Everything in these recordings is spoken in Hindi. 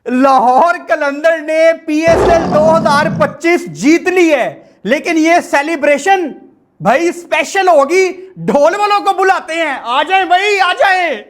लाहौर कलंदर ने पीएसएल 2025 जीत ली है, लेकिन ये सेलिब्रेशन भाई स्पेशल होगी। ढोल वालों को बुलाते हैं, आ जाएं भाई, आ जाएं।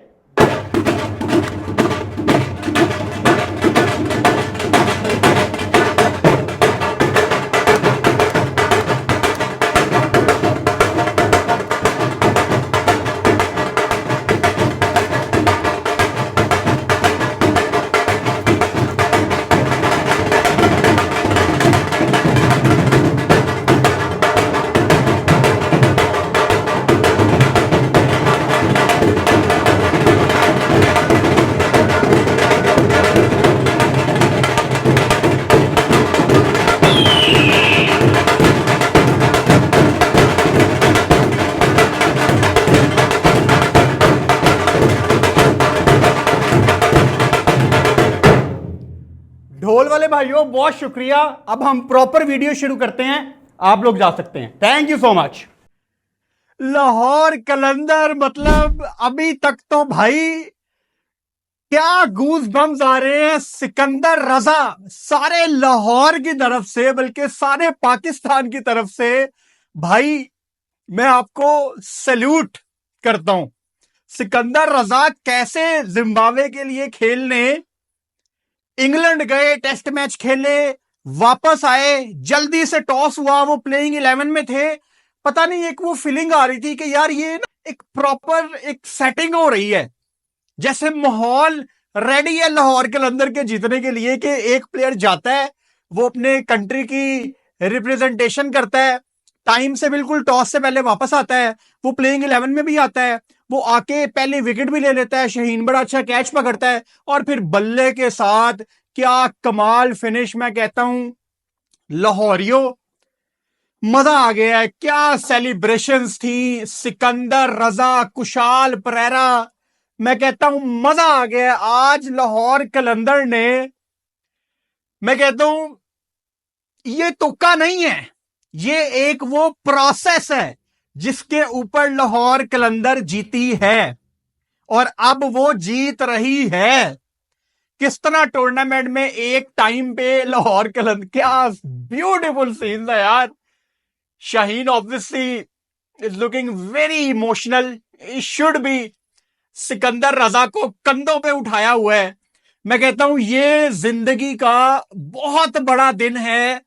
ढोल वाले भाइयों बहुत शुक्रिया। अब हम प्रॉपर वीडियो शुरू करते हैं, आप लोग जा सकते हैं। Thank you so much. Lahore Qalandar मतलब अभी तक तो भाई क्या गूज बम्स आ रहे हैं। सिकंदर रजा सारे लाहौर की तरफ से, बल्कि सारे पाकिस्तान की तरफ से भाई मैं आपको सैल्यूट करता हूं। सिकंदर रजा कैसे जिम्बाब्वे के लिए खेलने इंग्लैंड गए, टेस्ट मैच खेले, वापस आए, जल्दी से टॉस हुआ, वो प्लेइंग 11 में थे। पता नहीं एक वो फीलिंग आ रही थी कि यार ये ना एक प्रॉपर एक सेटिंग हो रही है, जैसे माहौल रेडी है लाहौर कलंदर के जीतने के लिए कि एक प्लेयर जाता है, वो अपने कंट्री की रिप्रेजेंटेशन करता है, टाइम से बिल्कुल टॉस से पहले वापस आता है, वो प्लेइंग 11 में भी आता है, वो आके पहले विकेट भी ले लेता है, शाहीन बड़ा अच्छा कैच पकड़ता है और फिर बल्ले के साथ क्या कमाल फिनिश। मैं कहता हूं लाहौरियों मजा आ गया है। क्या सेलिब्रेशंस थी। सिकंदर रजा, कुशाल परेरा, मैं कहता हूं मजा आ गया। आज लाहौर कलंदर ने, मैं कहता हूं ये तुक्का नहीं है, ये एक वो प्रोसेस है जिसके ऊपर लाहौर कलंदर जीती है और अब वो जीत रही है। किस तरह टूर्नामेंट में एक टाइम पे लाहौर कलंदर, क्या ब्यूटीफुल सीन था यार। Shaheen obviously is looking very emotional, it should be. Sikandar Raza को कंधों पे उठाया हुआ है। मैं कहता हूं ये जिंदगी का बहुत बड़ा दिन है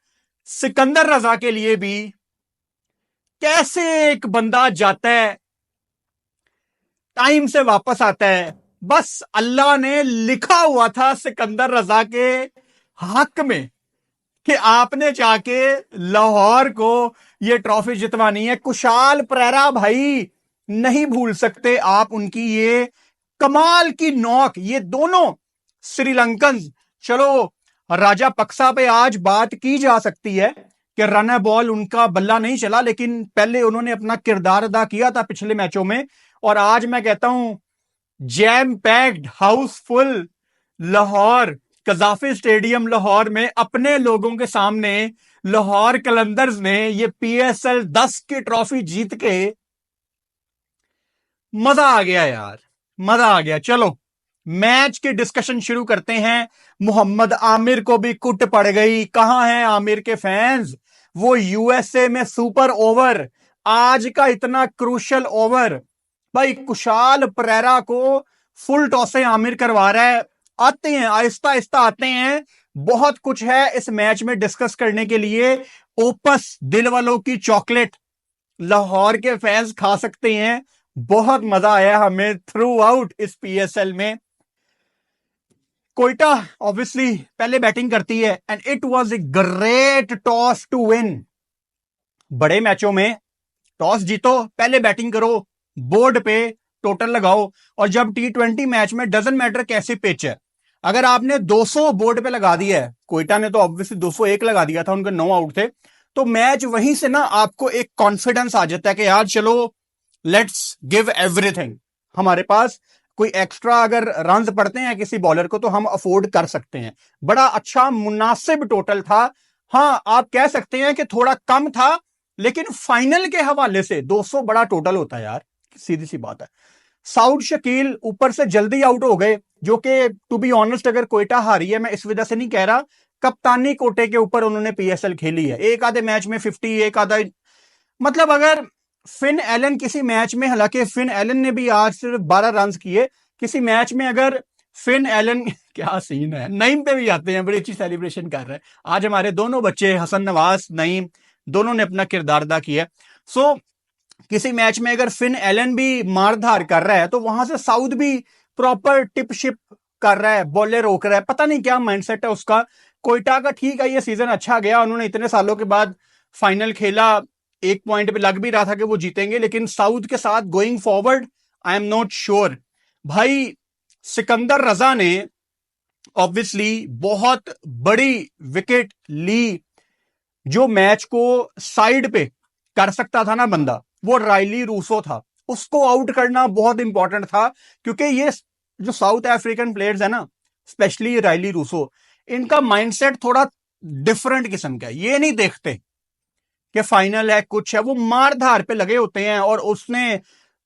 सिकंदर रजा के लिए भी। कैसे एक बंदा जाता है, टाइम से वापस आता है, बस अल्लाह ने लिखा हुआ था सिकंदर रजा के हक में कि आपने जाके लाहौर को ये ट्रॉफी जितवानी है। कुशाल परेरा भाई नहीं भूल सकते आप उनकी ये कमाल की नॉक। ये दोनों श्रीलंकन, चलो राजा पक्सा पे आज बात की जा सकती है कि रन बॉल उनका बल्ला नहीं चला, लेकिन पहले उन्होंने अपना किरदार अदा किया था पिछले मैचों में। और आज मैं कहता हूं jam packed Housefull Lahore Gaddafi stadium Lahore में अपने लोगों के सामने लाहौर कलंदर्स ने ये पीएसएल 10 की ट्रॉफी जीत के मजा आ गया यार, मजा आ गया। चलो मैच की डिस्कशन शुरू करते हैं। मोहम्मद आमिर को भी कुट पड़ गई। कहां हैं आमिर के फैंस? वो यूएसए में सुपर ओवर, आज का इतना क्रूशल ओवर भाई कुशाल परेरा को फुल टॉस आमिर करवा रहा है। आते हैं आहिस्ता आहिस्ता आते हैं, बहुत कुछ है इस मैच में डिस्कस करने के लिए। ओपस दिल वालों की चॉकलेट लाहौर के फैंस खा सकते हैं। बहुत मजा आया हमें थ्रू आउट इस पीएसएल में। कोयटा ऑब्वियसली पहले बैटिंग करती है and it was a great toss to win. बड़े मैचों में टॉस जीतो, पहले बैटिंग करो, बोर्ड पे टोटल लगाओ। और जब टी20 मैच में डजंट मैटर कैसी पिच है, अगर आपने 200 बोर्ड पे लगा दिया है, कोयटा ने तो ऑब्वियसली 201 लगा दिया था, उनके 9 आउट थे, तो मैच वहीं से ना आपको एक कॉन्फिडेंस आ जाता है कि यार चलो लेट्स गिव एवरीथिंग। हमारे पास कोई एक्स्ट्रा अगर रन्स पड़ते हैं किसी बॉलर को तो हम अफोर्ड कर सकते हैं। बड़ा अच्छा मुनासिब टोटल था। हाँ आप कह सकते हैं कि थोड़ा कम था, लेकिन फाइनल के हवाले से 200 बड़ा टोटल होता है यार, सीधी सी बात है। साउथ शकील ऊपर से जल्दी आउट हो गए। जो कि टू बी ऑनेस्ट अगर कोयटा हारी है, मैं इस वजह से नहीं कह रहा, कप्तानी कोटे के ऊपर उन्होंने पीएसएल खेली है। एक आधे मैच में 50, एक आधा, मतलब अगर फिन एलन किसी मैच में, हालांकि फिन एलन ने भी आज सिर्फ 12 रन किए, किसी मैच में अगर फिन एलन क्या सीन है, नईम पे भी आते हैं, बड़ी अच्छी सेलिब्रेशन कर रहे हैं आज हमारे दोनों बच्चे, हसन नवाज, नईम, दोनों ने अपना किरदार अदा किया। सो किसी मैच में अगर फिन एलन भी मारधार कर रहा है तो वहां से साउथ भी प्रॉपर टिप शिप कर रहा है, बॉले रोक रहा है, पता नहीं क्या माइंडसेट है उसका। कोयटा का ठीक है, ये सीजन अच्छा गया, उन्होंने इतने सालों के बाद फाइनल खेला, एक पॉइंट पे लग भी रहा था कि वो जीतेंगे, लेकिन साउथ के साथ going forward I am not sure. भाई सिकंदर रजा ने ऑब्वियसली बहुत बड़ी विकेट ली, जो मैच को साइड पे कर सकता था ना बंदा, वो रायली रूसो था, उसको आउट करना बहुत इंपॉर्टेंट था, क्योंकि ये जो साउथ अफ्रीकन प्लेयर्स है ना, स्पेशली रायली रूसो, इनका माइंडसेट थोड़ा डिफरेंट किस्म का है। ये नहीं देखते कि फाइनल है, कुछ है, वो मारधार पे लगे होते हैं। और उसने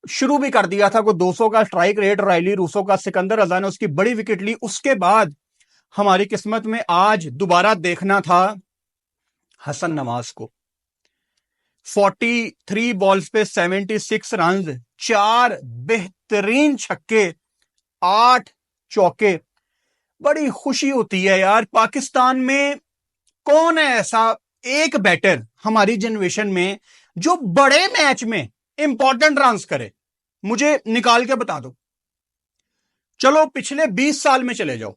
शुरू भी कर दिया था, को 200 का स्ट्राइक रेट रायली रूसो का, सिकंदर रजा ने उसकी बड़ी विकेट ली। उसके बाद हमारी किस्मत में आज दोबारा देखना था हसन नवाज को, 43 बॉल्स पे 76 रन, 4 बेहतरीन छक्के, 8 चौके। बड़ी खुशी होती है यार, पाकिस्तान में कौन है ऐसा एक बैटर हमारी जनरेशन में जो बड़े मैच में इंपॉर्टेंट रन्स करे, मुझे निकाल के बता दो। चलो पिछले 20 साल में चले जाओ,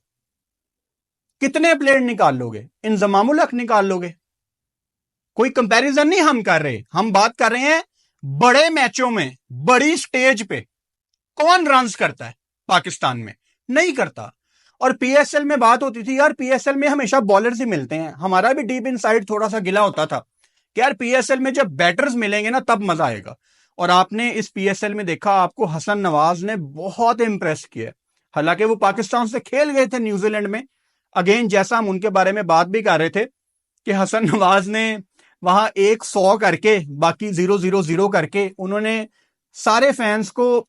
कितने प्लेयर निकाल लोगे? इंजमामुल हक निकाल लोगे? कोई कंपैरिजन नहीं हम कर रहे, हम बात कर रहे हैं बड़े मैचों में, बड़ी स्टेज पे कौन रन्स करता है पाकिस्तान में? नहीं करता। और पीएसएल में बात होती थी यार, पीएसएल में हमेशा बॉलर्स ही मिलते हैं, हमारा भी डीप इनसाइड थोड़ा सा गिला होता था कि यार पीएसएल में जब बैटर्स मिलेंगे ना तब मजा आएगा। और आपने इस पीएसएल में देखा, आपको हसन नवाज ने बहुत इंप्रेस किया। हालांकि वो पाकिस्तान से खेल गए थे न्यूजीलैंड में, अगेन जैसा हम उनके बारे में बात भी कर रहे थे कि हसन नवाज ने वहां 100 करके, बाकी 0-0-0 करके उन्होंने सारे फैंस को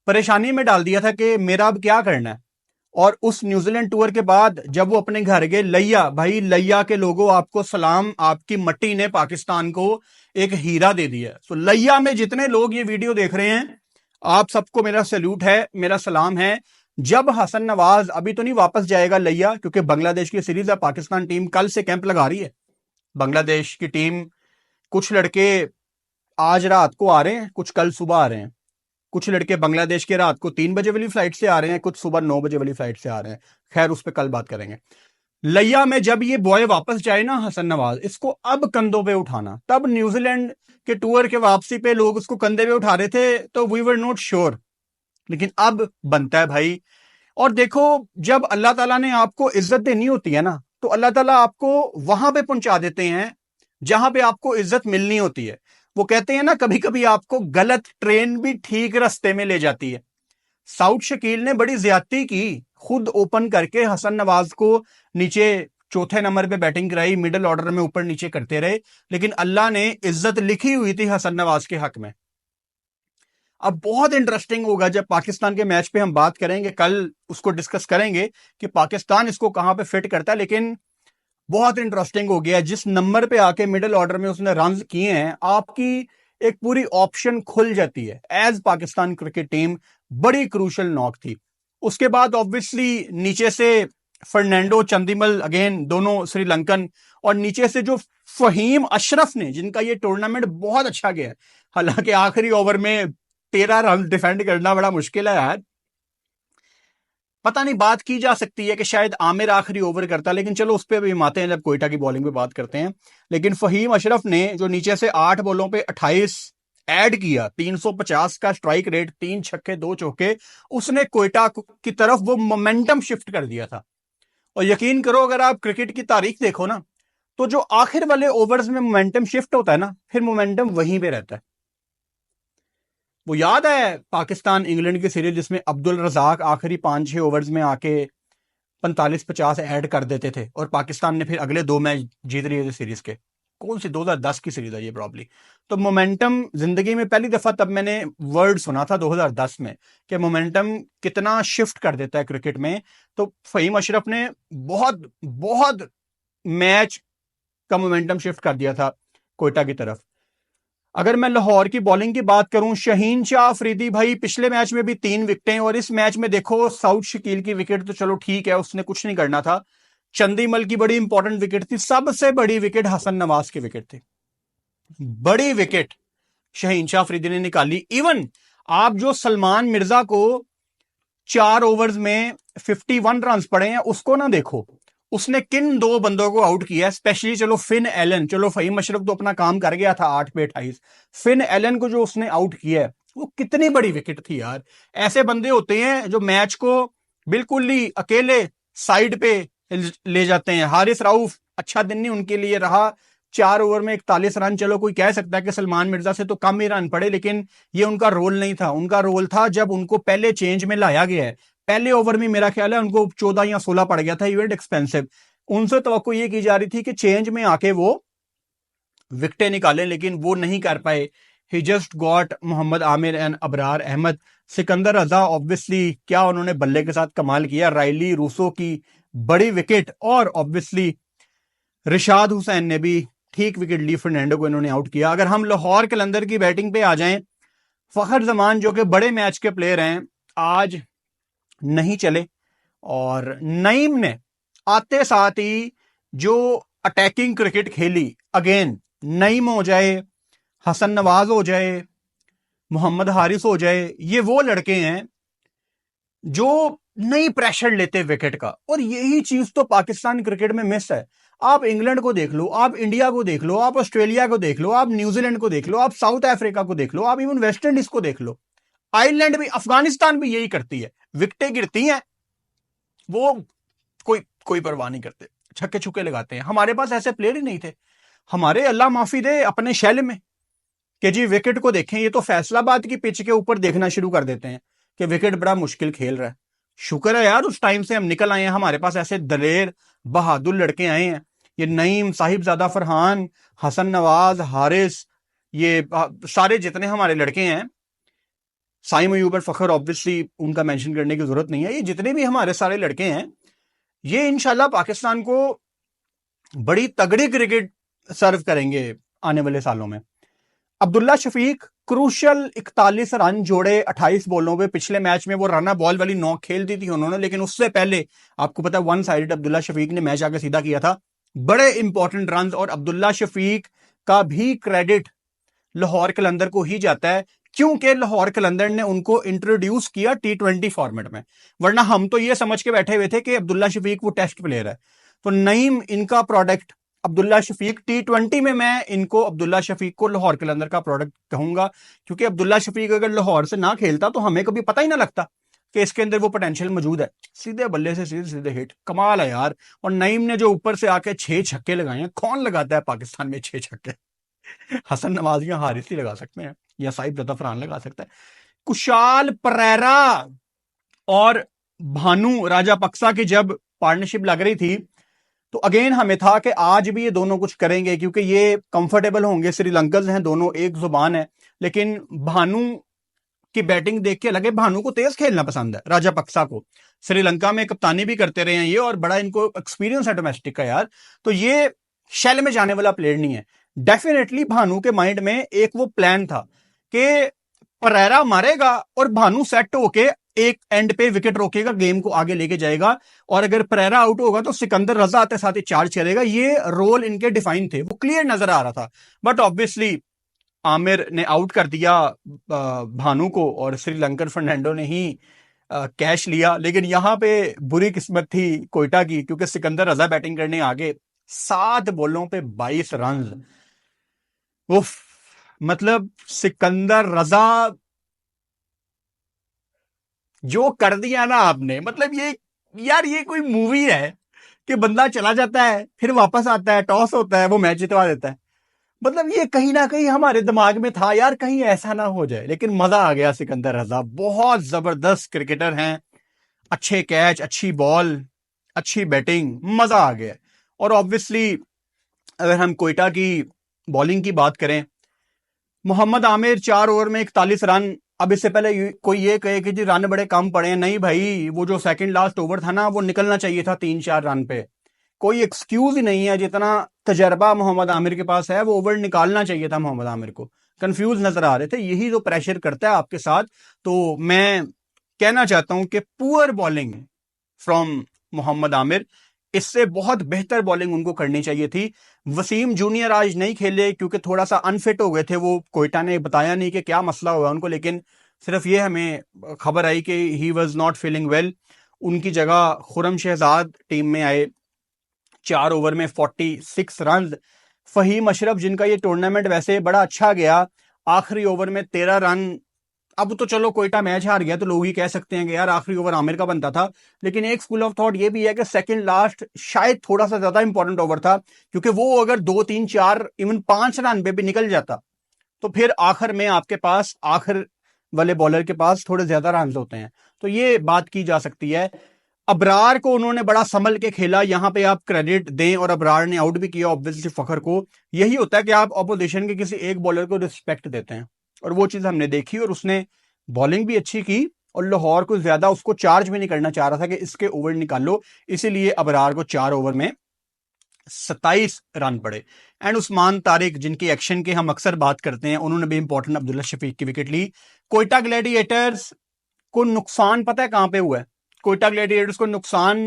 परेशानी में डाल दिया था कि मेरा अब क्या करना है। और उस न्यूजीलैंड टूर के बाद जब वो अपने घर गए, लैया, भाई लैया के लोगों आपको सलाम, आपकी मट्टी ने पाकिस्तान को एक हीरा दे दिया। सो लैया में जितने लोग ये वीडियो देख रहे हैं, आप सबको मेरा सैल्यूट है, मेरा सलाम है। जब हसन नवाज अभी तो नहीं वापस जाएगा लैया, क्योंकि बांग्लादेश की सीरीज है, पाकिस्तान टीम कल से कैंप लगा रही है। बांग्लादेश की टीम, कुछ लड़के आज रात को आ रहे हैं, कुछ कल सुबह आ रहे हैं, कुछ लड़के बांग्लादेश के रात को 3 बजे वाली फ्लाइट से आ रहे हैं, कुछ सुबह 9 बजे वाली फ्लाइट से आ रहे हैं। खैर उस पर कल बात करेंगे। लैया में जब ये बॉय वापस जाए ना हसन नवाज, इसको अब कंधों पे उठाना। तब न्यूजीलैंड के टूर के वापसी पे लोग उसको कंधे पे उठा रहे थे, तो वी वर नॉट श्योर, लेकिन अब बनता है भाई। और देखो, जब अल्लाह ताला ने आपको इज्जत देनी होती है ना, तो अल्लाह ताला आपको वहां पे पहुंचा देते हैं जहां पे आपको इज्जत मिलनी होती है। वो कहते हैं ना, कभी कभी आपको गलत ट्रेन भी ठीक रास्ते में ले जाती है। साउथ शकील ने बड़ी ज्यादती की, खुद ओपन करके हसन नवाज को नीचे चौथे नंबर पे बैटिंग कराई, मिडिल ऑर्डर में ऊपर नीचे करते रहे, लेकिन अल्लाह ने इज्जत लिखी हुई थी हसन नवाज के हक में। अब बहुत इंटरेस्टिंग होगा जब पाकिस्तान के मैच पे हम बात करेंगे, कल उसको डिस्कस करेंगे कि पाकिस्तान इसको कहां पे फिट करता है। लेकिन बहुत इंटरेस्टिंग हो गया, जिस नंबर पे आके मिडिल ऑर्डर में उसने रन किए हैं, आपकी एक पूरी ऑप्शन खुल जाती है एज पाकिस्तान क्रिकेट टीम। बड़ी क्रूशल नॉक थी। उसके बाद ऑब्वियसली नीचे से फर्नांडो, चंदीमल, अगेन दोनों श्रीलंकन, और नीचे से जो फहीम अशरफ ने, जिनका ये टूर्नामेंट बहुत अच्छा गया, हालांकि आखिरी ओवर में 13 रन डिफेंड करना बड़ा मुश्किल है यार। पता नहीं, बात की जा सकती है कि शायद आमिर आखिरी ओवर करता, लेकिन चलो उस पर भी हम आते हैं जब कोयटा की बॉलिंग पे बात करते हैं। लेकिन फहीम अशरफ ने जो नीचे से 8 बॉलों पे 28 ऐड किया, 350 का स्ट्राइक रेट, 3 छक्के 2 चौके, उसने कोयटा की तरफ वो मोमेंटम शिफ्ट कर दिया था। और यकीन करो, अगर आप क्रिकेट की तारीख देखो ना, तो जो आखिर वाले ओवर्स में मोमेंटम शिफ्ट होता है ना, फिर मोमेंटम वहीं पे रहता है। वो याद है पाकिस्तान इंग्लैंड की सीरीज, जिसमें अब्दुल रजाक आखिरी 5-6 ओवर्स में आके 45-50 ऐड कर देते थे और पाकिस्तान ने फिर अगले 2 मैच जीत लिए थे सीरीज के। कौन सी 2010 की सीरीज है ये प्रॉब्ली। तो मोमेंटम जिंदगी में पहली दफा तब मैंने वर्ड सुना था 2010 में कि मोमेंटम कितना शिफ्ट कर देता है क्रिकेट में। तो फहीम अशरफ ने बहुत बहुत मैच का मोमेंटम शिफ्ट कर दिया था कोयटा की तरफ। अगर मैं लाहौर की बॉलिंग की बात करूं, शहीन शाह अफरीदी भाई पिछले मैच में भी 3 विकेटें, और इस मैच में देखो साउथ शकील की विकेट तो चलो ठीक है, उसने कुछ नहीं करना था। चंदीमल की बड़ी इंपॉर्टेंट विकेट थी, सबसे बड़ी विकेट हसन नवाज की विकेट थी, बड़ी विकेट शहीन शाह अफरीदी ने निकाली। इवन आप जो सलमान मिर्जा को 4 ओवर्स में 51 रन पड़े हैं उसको ना देखो, उसने किन 2 बंदों को आउट किया, स्पेशली चलो फिन एलन, चलो फहीम अशरफ तो अपना काम कर गया था 8 पे 28, फिन एलन को जो उसने आउट किया है वो कितनी बड़ी विकेट थी यार। ऐसे बंदे होते हैं जो मैच को बिल्कुल ही अकेले साइड पे ले जाते हैं। हारिस राउफ अच्छा दिन नहीं उनके लिए रहा, 4 ओवर में 41 रन, चलो कोई कह सकता है कि सलमान मिर्जा से तो कम ही रन पड़े, लेकिन ये उनका रोल नहीं था। उनका रोल था जब उनको पहले चेंज में लाया गया है, पहले ओवर में मेरा ख्याल है उनको 14 या 16 पड़ गया था, इवेंट एक्सपेंसिव, उनसे तवक्को ये की जा रही थी कि चेंज में आके वो विकेटें निकालें, लेकिन वो नहीं कर पाए। He just got Mohammad Amir and Abrar Ahmed. Sikandar Raza obviously क्या उन्होंने बल्ले के साथ कमाल किया, राइली रूसो की बड़ी विकेट, और ऑब्वियसली रिशाद हुसैन ने भी ठीक विकेट ली, फर्नांडो को इन्होंने आउट किया। अगर हम लाहौर कलंदर की बैटिंग पे आ जाएं, फखर जमान जो कि बड़े मैच के प्लेयर हैं आज नहीं चले, और नईम ने आते साथ ही जो अटैकिंग क्रिकेट खेली, अगेन नईम हो जाए, हसन नवाज हो जाए, मोहम्मद हारिस हो जाए, ये वो लड़के हैं जो नहीं प्रेशर लेते विकेट का, और यही चीज तो पाकिस्तान क्रिकेट में मिस है। आप इंग्लैंड को देख लो, आप इंडिया को देख लो, आप ऑस्ट्रेलिया को देख लो, आप न्यूजीलैंड को देख लो, आप साउथ अफ्रीका को देख लो, आप इवन वेस्ट इंडीज को देख लो, आयरलैंड भी, अफगानिस्तान भी यही करती है, विकेटें गिरती हैं वो कोई कोई परवाह नहीं करते, छक्के छुक्के लगाते हैं। हमारे पास ऐसे प्लेयर ही नहीं थे, हमारे अल्लाह माफी दे अपने शैल में कि जी विकेट को देखें, ये तो फैसलाबाद की पिच के ऊपर देखना शुरू कर देते हैं कि विकेट बड़ा मुश्किल खेल रहा है। शुक्र है यार उस टाइम से हम निकल आए हैं, हमारे पास ऐसे दलेर बहादुर लड़के आए हैं, ये नईम, साहिबजादा फरहान, हसन नवाज, हारिस, ये सारे जितने हमारे लड़के हैं, साइम अयूब और फखर ऑब्वियसली उनका मेंशन करने की जरूरत नहीं है, ये जितने भी हमारे सारे लड़के हैं ये इंशाल्लाह पाकिस्तान को बड़ी तगड़ी क्रिकेट सर्व करेंगे आने वाले सालों में। अब्दुल्ला शफीक क्रूशल 41 रन जोड़े 28 बॉलों पे, पिछले मैच में वो रना बॉल वाली नॉक खेल दी थी उन्होंने, लेकिन उससे पहले आपको पता है वन साइडेड अब्दुल्ला शफीक ने मैच आके सीधा किया था, बड़े इंपॉर्टेंट रन। और अब्दुल्ला शफीक का भी क्रेडिट लाहौर कलंदर को ही जाता है, क्योंकि लाहौर कलंदर ने उनको इंट्रोड्यूस किया T20 फॉर्मेट में, वरना हम तो ये समझ के बैठे हुए थे कि अब्दुल्ला शफीक वो टेस्ट प्लेयर है। तो नईम इनका प्रोडक्ट, अब्दुल्ला शफीक T20 में मैं इनको अब्दुल्ला शफीक को लाहौर कलंदर का प्रोडक्ट कहूंगा, क्योंकि अब्दुल्ला शफीक अगर लाहौर से ना खेलता तो हमें कभी पता ही ना लगता कि इसके अंदर वो पोटेंशियल मौजूद है। सीधे बल्ले से सीधे सीधे हिट, कमाल है यार। और नईम ने जो ऊपर से आके 6 छक्के लगाए हैं, कौन लगाता है पाकिस्तान में 6 छक्के? हसन नवाज या हारिस ही लगा सकते हैं, या साहिबजादा फरहान लगा सकता है। कुशाल परेरा और भानु राजापक्सा की जब पार्टनरशिप लग रही थी तो अगेन हमें था कि आज भी ये दोनों कुछ करेंगे, क्योंकि ये कंफर्टेबल होंगे, श्रीलंकन हैं दोनों, एक जुबान है। लेकिन भानु की बैटिंग देख के लगे भानु को तेज खेलना पसंद है, राजापक्सा को श्रीलंका में कप्तानी भी करते रहे हैं ये, और बड़ा इनको एक्सपीरियंस है डोमेस्टिक का यार। तो ये शेल में जाने वाला प्लेयर नहीं है। डेफिनेटली भानु के माइंड में एक वो प्लान था कि परेरा मारेगा और भानु सेट होके एक एंड पे विकेट रोकेगा, गेम को आगे लेके जाएगा, और अगर परेरा आउट होगा तो सिकंदर रजा आते साथ ही चार्ज करेगा। ये रोल इनके डिफाइन थे, वो क्लियर नजर आ रहा था। बट ऑब्वियसली आमिर ने आउट कर दिया भानु को, और श्रीलंकन फर्नांडो ने ही कैच लिया। लेकिन यहां पे बुरी किस्मत थी कोयटा की, क्योंकि सिकंदर रजा बैटिंग करने आगे, 7 बॉलों पे 22 रन। उफ, मतलब सिकंदर रजा जो कर दिया ना आपने, मतलब ये यार ये कोई मूवी है कि बंदा चला जाता है फिर वापस आता है, टॉस होता है, वो मैच जितवा देता है। मतलब ये कहीं ना कहीं हमारे दिमाग में था यार कहीं ऐसा ना हो जाए, लेकिन मजा आ गया। सिकंदर रजा बहुत जबरदस्त क्रिकेटर हैं, अच्छे कैच, अच्छी बॉल, अच्छी बैटिंग, मजा आ गया। और ऑब्वियसली अगर हम कोयटा की बॉलिंग की बात करें, मोहम्मद आमिर 4 ओवर में 41 रन। अब इससे पहले कोई ये कहे कि जी रन बड़े कम पड़े हैं, नहीं भाई, वो जो सेकंड लास्ट ओवर था ना, वो निकलना चाहिए था 3-4 रन पे। कोई एक्सक्यूज ही नहीं है, जितना तजर्बा मोहम्मद आमिर के पास है वो ओवर निकालना चाहिए था मोहम्मद आमिर को। कंफ्यूज नजर आ रहे थे, यही जो प्रेशर करता है आपके साथ। तो मैं कहना चाहता हूं कि poor bowling from Mohammad Amir, इससे बहुत बेहतर बॉलिंग उनको करनी चाहिए थी। वसीम जूनियर आज नहीं खेले क्योंकि थोड़ा सा अनफिट हो गए थे वो। कोयटा ने बताया नहीं कि क्या मसला हुआ उनको, लेकिन सिर्फ ये हमें खबर आई कि he was not feeling well. उनकी जगह खुरम शहजाद टीम में आए, 4 ओवर में 46 रन। फहीम अशरफ, जिनका ये टूर्नामेंट वैसे बड़ा अच्छा गया, आखिरी ओवर में 13 रन। अब तो चलो कोयटा मैच हार गया तो लोग ही कह सकते हैं कि यार आखिरी ओवर आमिर का बनता था, लेकिन एक स्कूल ऑफ थॉट ये भी है कि सेकंड लास्ट शायद थोड़ा सा ज्यादा इंपॉर्टेंट ओवर था, क्योंकि वो अगर 2-3-4 इवन 5 रन पे भी निकल जाता तो फिर आखिर में आपके पास आखिर वाले बॉलर के पास थोड़े ज्यादा रन होते हैं। तो ये बात की जा सकती है। अबरार को उन्होंने बड़ा संभल के खेला, यहां पे आप क्रेडिट दें, और अबरार ने आउट भी किया ऑब्वियसली फखर को। यही होता है कि आप ऑपोजिशन के किसी एक बॉलर को रिस्पेक्ट देते हैं, और वो चीज हमने देखी। और उसने बॉलिंग भी अच्छी की, और लाहौर को ज्यादा उसको चार्ज भी नहीं करना चाह रहा था कि इसके ओवर निकालो, इसीलिए अबरार को 4 ओवर में 27 रन पड़े। एंड उस्मान तारिक, जिनकी एक्शन के हम अक्सर बात करते हैं, उन्होंने भी इंपॉर्टेंट अब्दुल्ला शफीक की विकेट ली। कोयटा ग्लैडिएटर्स को नुकसान पता है कहां पे हुआ है? कोयटा ग्लैडिएटर्स को नुकसान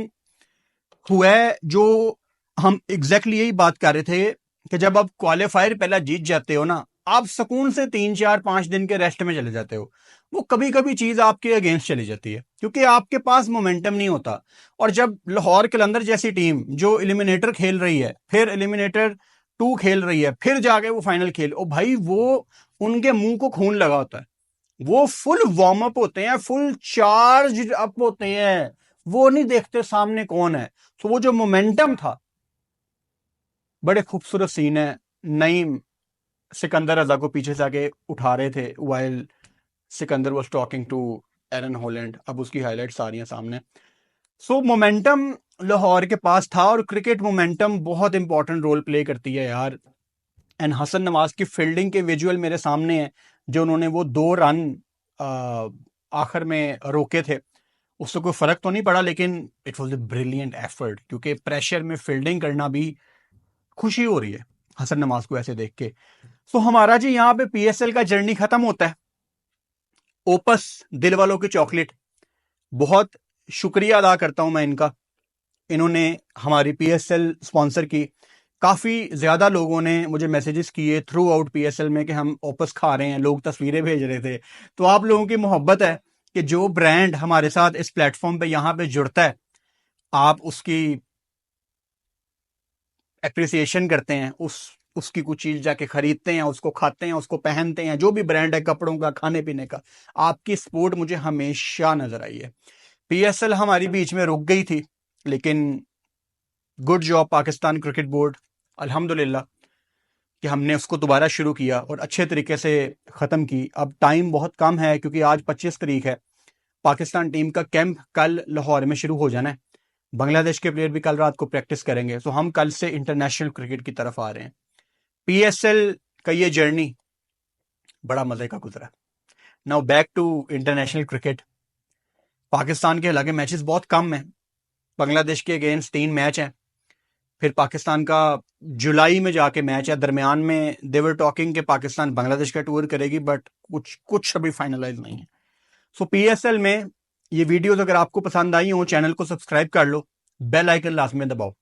हुआ है, जो हम एग्जैक्टली यही बात कर रहे थे कि जब आप क्वालिफायर पहला जीत जाते हो ना, आप सुकून से 3-4-5 दिन के रेस्ट में चले जाते हो। वो कभी कभी चीज आपके अगेंस्ट चली जाती है, क्योंकि आपके पास मोमेंटम नहीं होता। और जब लाहौर कलंदर जैसी टीम जो एलिमिनेटर खेल रही है, फिर एलिमिनेटर 2 खेल रही है, फिर जाके वो फाइनल खेल, ओ भाई, वो उनके मुंह को खून लगा होता है। वो फुल वार्म अप होते हैं, फुल चार्ज अप होते हैं, वो नहीं देखते सामने कौन है। तो वो जो मोमेंटम था, बड़े खूबसूरत सीन है। नईम सिकंदर रजा को पीछे से आके उठा रहे थे while Sikandar was talking to Aaron Holland. अब उसकी हाइलाइट्स आ रही हैं सामने। सो मोमेंटम लाहौर के पास था, और क्रिकेट मोमेंटम बहुत इंपॉर्टेंट रोल प्ले करती है यार। एंड हसन नवाज की फील्डिंग के विजुअल मेरे सामने है, जो उन्होंने वो 2 रन आखिर में रोके थे, उससे कोई फर्क तो नहीं पड़ा, लेकिन it was a brilliant effort, क्योंकि प्रेशर में फील्डिंग करना भी खुशी हो रही है हसन नमाज को ऐसे देख के। तो हमारा जी यहाँ पे पीएसएल का जर्नी खत्म होता है। ओपस दिल वालों की चॉकलेट, बहुत शुक्रिया अदा करता हूं मैं इनका। इन्होंने हमारी पीएसएल स्पॉन्सर की। काफी ज्यादा लोगों ने मुझे मैसेजेस किए थ्रू आउट पीएसएल में कि हम ओपस खा रहे हैं, लोग तस्वीरें भेज रहे थे। तो आप लोगों की मोहब्बत है कि जो ब्रांड हमारे साथ इस प्लेटफॉर्म पे यहां पे जुड़ता है, आप उसकी एप्रिसिएशन करते हैं, उसकी कुछ चीज जाके खरीदते हैं, उसको खाते हैं, उसको पहनते हैं, जो भी ब्रांड है कपड़ों का, खाने पीने का। आपकी सपोर्ट मुझे हमेशा नजर आई है। पीएसएल हमारी बीच में रुक गई थी, लेकिन good job Pakistan cricket board, अल्हम्दुलिल्लाह कि हमने उसको दोबारा शुरू किया और अच्छे तरीके से ख़त्म की। अब टाइम बहुत कम है, क्योंकि आज 25 तारीख है। पाकिस्तान टीम का कैंप कल लाहौर में शुरू हो जाना है। बांग्लादेश के प्लेयर भी कल रात को प्रैक्टिस करेंगे, तो हम कल से इंटरनेशनल क्रिकेट की तरफ आ रहे हैं। पीएसएल का ये जर्नी बड़ा मजे का गुजरा। Now back to international cricket. Pakistan के हालांकि मैचेस बहुत कम हैं, बांग्लादेश के अगेंस्ट 3 मैच हैं, फिर पाकिस्तान का जुलाई में जाके मैच है। दरमियान में देवर टॉकिंग के पाकिस्तान बांग्लादेश का टूर करेगी, बट कुछ अभी फाइनलाइज नहीं है। सो पीएसएल में ये वीडियोस अगर आपको पसंद आई हो, चैनल को सब्सक्राइब कर लो, बेल आइकन लास्ट में दबाओ,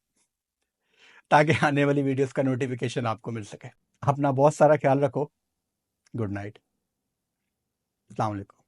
ताकि आने वाली वीडियोस का नोटिफिकेशन आपको मिल सके। अपना बहुत सारा ख्याल रखो। गुड नाइट, अस्सलाम वालेकुम।